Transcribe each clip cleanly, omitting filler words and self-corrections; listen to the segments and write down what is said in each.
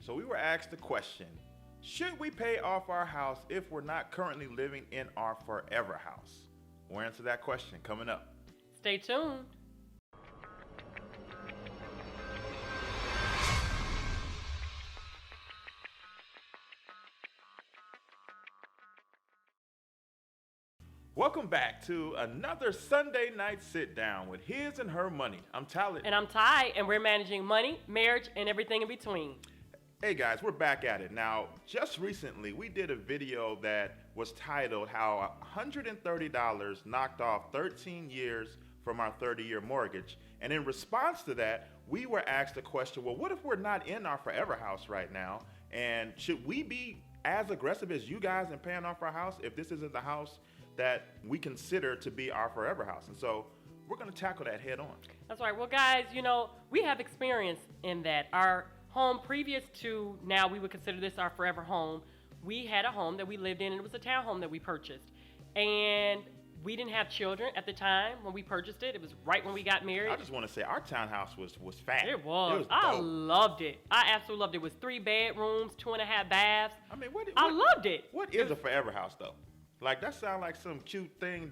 So we were asked the question, should we pay off our house if we're not currently living in our forever house? We'll answer that question coming up. Stay tuned. Welcome back to another Sunday night sit down with His and Her Money. I'm Talent. And I'm Ty, and we're managing money, marriage, and everything in between. Hey guys, we're back at it. Now, just recently, we did a video that was titled How $130 Knocked Off 13 Years from Our 30-Year Mortgage. And in response to that, we were asked the question, well, what if we're not in our forever house right now? And should we be as aggressive as you guys in paying off our house if this isn't the house that we consider to be our forever house? And so we're going to tackle that head on. That's right. Well, guys, we have experience in that. Our home previous to now, we would consider this our forever home. We had a home that we lived in, and it was a townhome that we purchased. And we didn't have children at the time when we purchased it. It was right when we got married. I just want to say our townhouse was fat. It was. I loved it. I absolutely loved it. It was 3 bedrooms, 2.5 baths. I mean, I loved it. What is a forever house, though? Like, that sounds like some cute thing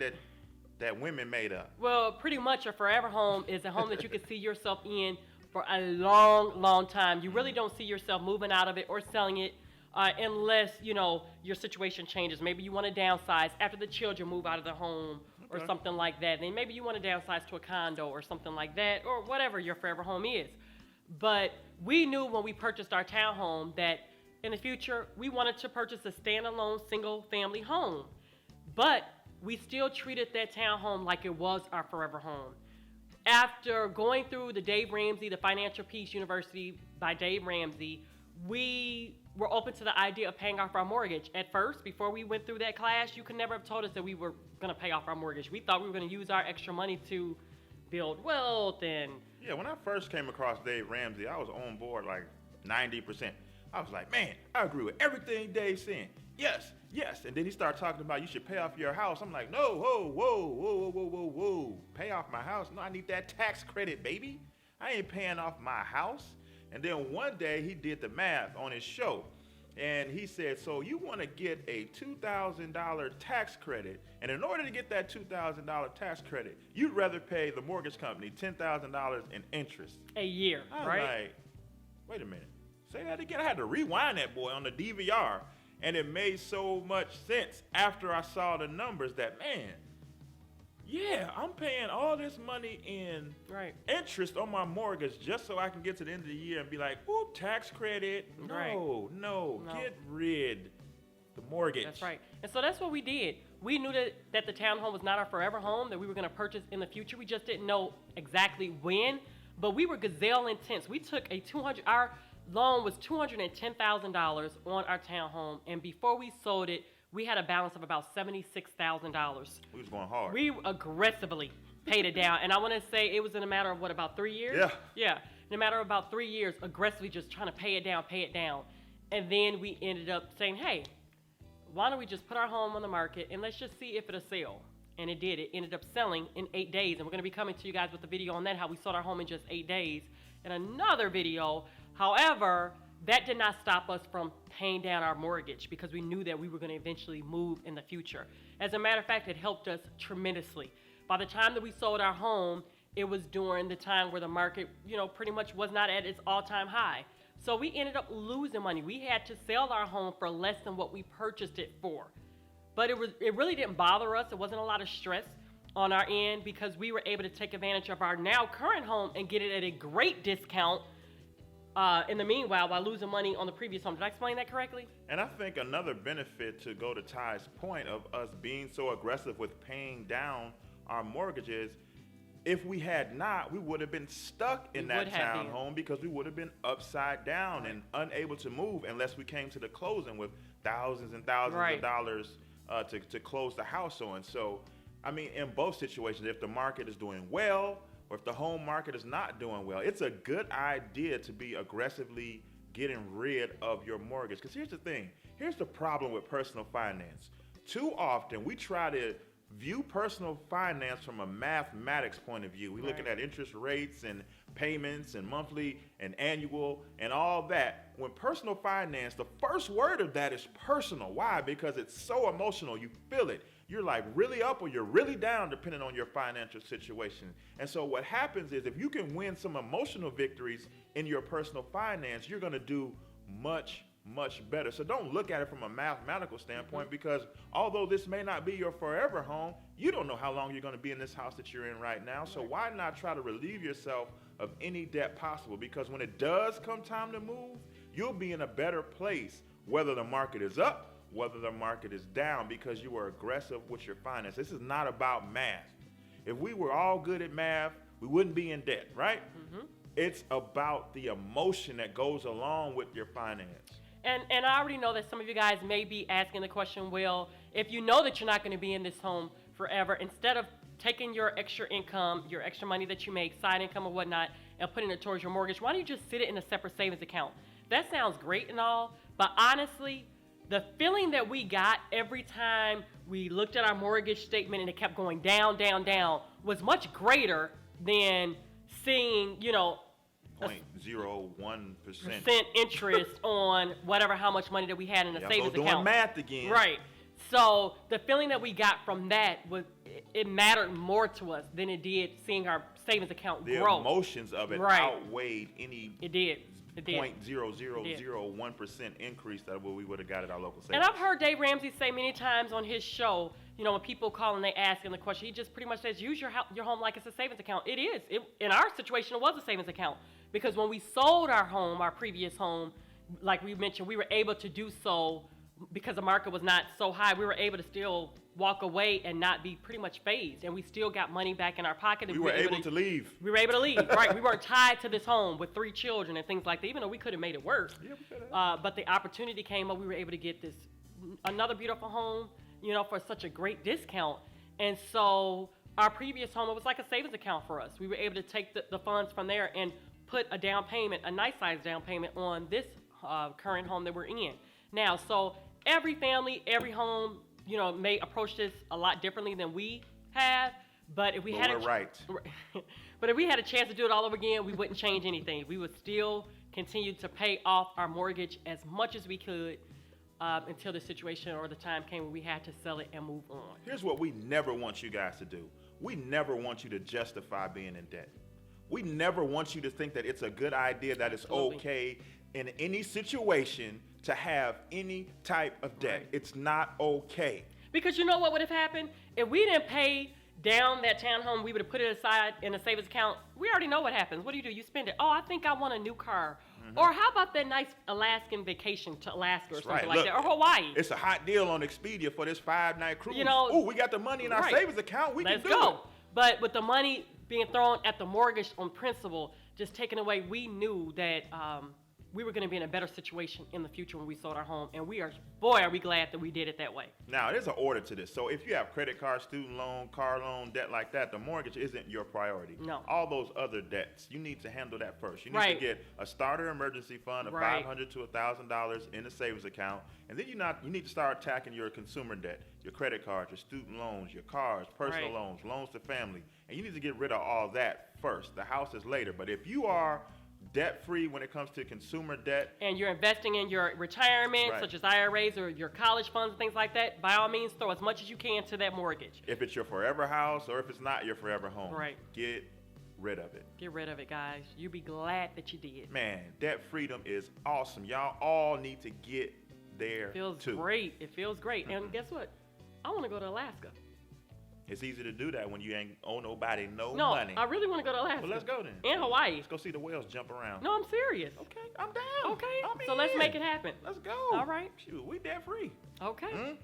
that women made up. Well, pretty much a forever home is a home that you can see yourself in for a long, long time. You really don't see yourself moving out of it or selling it unless, your situation changes. Maybe you want to downsize after the children move out of the home or something like that. Then maybe you want to downsize to a condo or something like that, or whatever your forever home is. But we knew when we purchased our townhome that in the future we wanted to purchase a standalone single family home. But we still treated that townhome like it was our forever home. After going through the Dave Ramsey, the Financial Peace University by Dave Ramsey, we were open to the idea of paying off our mortgage. At first, before we went through that class, you could never have told us that we were going to pay off our mortgage. We thought we were going to use our extra money to build wealth and... Yeah, when I first came across Dave Ramsey, I was on board like 90%. I was like, man, I agree with everything Dave's saying. Yes. And then he started talking about you should pay off your house. I'm like, no, whoa. Pay off my house? No, I need that tax credit, baby. I ain't paying off my house. And then one day he did the math on his show. And he said, so you want to get a $2,000 tax credit. And in order to get that $2,000 tax credit, you'd rather pay the mortgage company $10,000 in interest. A year, right? Like, wait a minute. Say that again. I had to rewind that boy on the DVR. And it made so much sense after I saw the numbers that, man, yeah, I'm paying all this money in interest on my mortgage just so I can get to the end of the year and be like, ooh, tax credit. No, get rid the mortgage. That's right. And so that's what we did. We knew that the townhome was not our forever home, that we were going to purchase in the future. We just didn't know exactly when, but we were gazelle intense. We took our loan was $210,000 on our townhome, and before we sold it, we had a balance of about $76,000. We was going hard. We aggressively paid it down, and I want to say it was in a matter of about 3 years? Yeah. In a matter of about 3 years, aggressively just trying to pay it down. And then we ended up saying, hey, why don't we just put our home on the market, and let's just see if it'll sell. And it did. It ended up selling in 8 days, and we're going to be coming to you guys with a video on that, how we sold our home in just 8 days, and another video. However, that did not stop us from paying down our mortgage because we knew that we were going to eventually move in the future. As a matter of fact, it helped us tremendously. By the time that we sold our home, it was during the time where the market, pretty much was not at its all-time high. So we ended up losing money. We had to sell our home for less than what we purchased it for. But it really didn't bother us. It wasn't a lot of stress on our end because we were able to take advantage of our now current home and get it at a great discount in the meanwhile, while losing money on the previous home. Did I explain that correctly? And I think another benefit, to go to Ty's point of us being so aggressive with paying down our mortgages, if we had not, we would have been stuck in that townhome because we would have been upside down and unable to move unless we came to the closing with thousands and thousands of dollars to close the house on. So, I mean, in both situations, if the market is doing well, or if the home market is not doing well, it's a good idea to be aggressively getting rid of your mortgage. Because here's the thing. Here's the problem with personal finance. Too often, we try to view personal finance from a mathematics point of view. We're looking at interest rates and payments and monthly and annual and all that. When personal finance, the first word of that is personal. Why? Because it's so emotional. You feel it. You're like really up or you're really down depending on your financial situation. And so what happens is if you can win some emotional victories in your personal finance, you're going to do much better. So don't look at it from a mathematical standpoint, because although this may not be your forever home, you don't know how long you're going to be in this house that you're in right now. So why not try to relieve yourself of any debt possible? Because when it does come time to move, you'll be in a better place, whether the market is up, whether the market is down, because you were aggressive with your finance. This is not about math. If we were all good at math, we wouldn't be in debt, right? It's about the emotion that goes along with your finance. And I already know that some of you guys may be asking the question, well, if you know that you're not going to be in this home forever, instead of taking your extra income, your extra money that you make, side income or whatnot, and putting it towards your mortgage, why don't you just sit it in a separate savings account? That sounds great and all, but honestly, the feeling that we got every time we looked at our mortgage statement and it kept going down, down, down was much greater than seeing, 0.01% interest on whatever how much money that we had in a savings account. Doing math again. Right. So the feeling that we got from that was it mattered more to us than it did seeing our savings account grow. The emotions of it outweighed any. It did. 0.0001% increase that we would have got at our local savings. And I've heard Dave Ramsey say many times on his show, when people call and they ask him the question, he just pretty much says, use your home like it's a savings account. It is. In our situation, it was a savings account. Because when we sold our home, our previous home, like we mentioned, we were able to do so because the market was not so high. We were able to still walk away and not be pretty much phased. And we still got money back in our pocket. We were able to leave. We were able to leave, right. We weren't tied to this home with 3 children and things like that, even though we could have made it work. Yeah, we could have. But the opportunity came up. We were able to get another beautiful home, for such a great discount. And so our previous home, it was like a savings account for us. We were able to take the funds from there and put a down payment, a nice size down payment on this current home that we're in now. So every family, every home, may approach this a lot differently than we have. But if we had but if we had a chance to do it all over again, we wouldn't change anything. We would still continue to pay off our mortgage as much as we could until the situation or the time came where we had to sell it and move on. Here's what we never want you guys to do. We never want you to justify being in debt. We never want you to think that it's a good idea, that it's okay in any situation to have any type of debt. Right. It's not okay. Because you know what would have happened? If we didn't pay down that townhome, we would have put it aside in a savings account. We already know what happens. What do? You spend it. Oh, I think I want a new car. Or how about that nice Alaskan vacation to Alaska or something like that, or Hawaii? It's a hot deal on Expedia for this 5-night cruise. Oh, we got the money in our savings account. Let's go. It. But with the money being thrown at the mortgage on principal, just taken away, we knew that we were going to be in a better situation in the future when we sold our home. And are we glad that we did it that way. Now, there's an order to this. So if you have credit card, student loan, car loan, debt like that, the mortgage isn't your priority. No. All those other debts, you need to handle that first. You need to get a starter emergency fund of $500 to $1,000 in a savings account. And then you need to start attacking your consumer debt, your credit cards, your student loans, your cars, personal loans, loans to family. And you need to get rid of all that first. The house is later. But if you are debt-free when it comes to consumer debt, and you're investing in your retirement, such as IRAs or your college funds and things like that, by all means, throw as much as you can to that mortgage. If it's your forever house or if it's not your forever home, get rid of it. Get rid of it, guys. You'll be glad that you did. Man, debt freedom is awesome. Y'all all need to get there. Feels great. It feels great. And guess what? I want to go to Alaska. It's easy to do that when you ain't owe nobody no money. No, I really want to go to Alaska. Well, let's go then. And Hawaii. Let's go see the whales jump around. No, I'm serious. Okay, I'm down. Okay, so let's make it happen. Let's go. All right. Shoot, we debt free. Okay.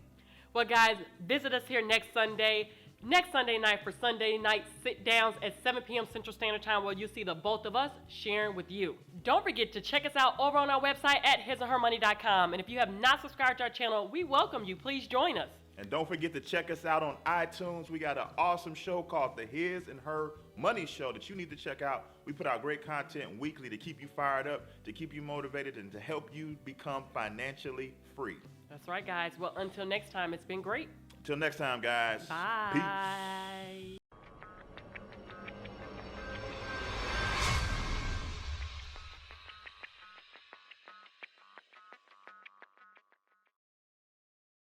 Well, guys, visit us here next Sunday night for Sunday night sit-downs at 7 p.m. Central Standard Time, where you'll see the both of us sharing with you. Don't forget to check us out over on our website at hisandhermoney.com. And if you have not subscribed to our channel, we welcome you. Please join us. And don't forget to check us out on iTunes. We got an awesome show called The His and Her Money Show that you need to check out. We put out great content weekly to keep you fired up, to keep you motivated, and to help you become financially free. That's right, guys. Well, until next time, it's been great. Until next time, guys. Bye. Peace.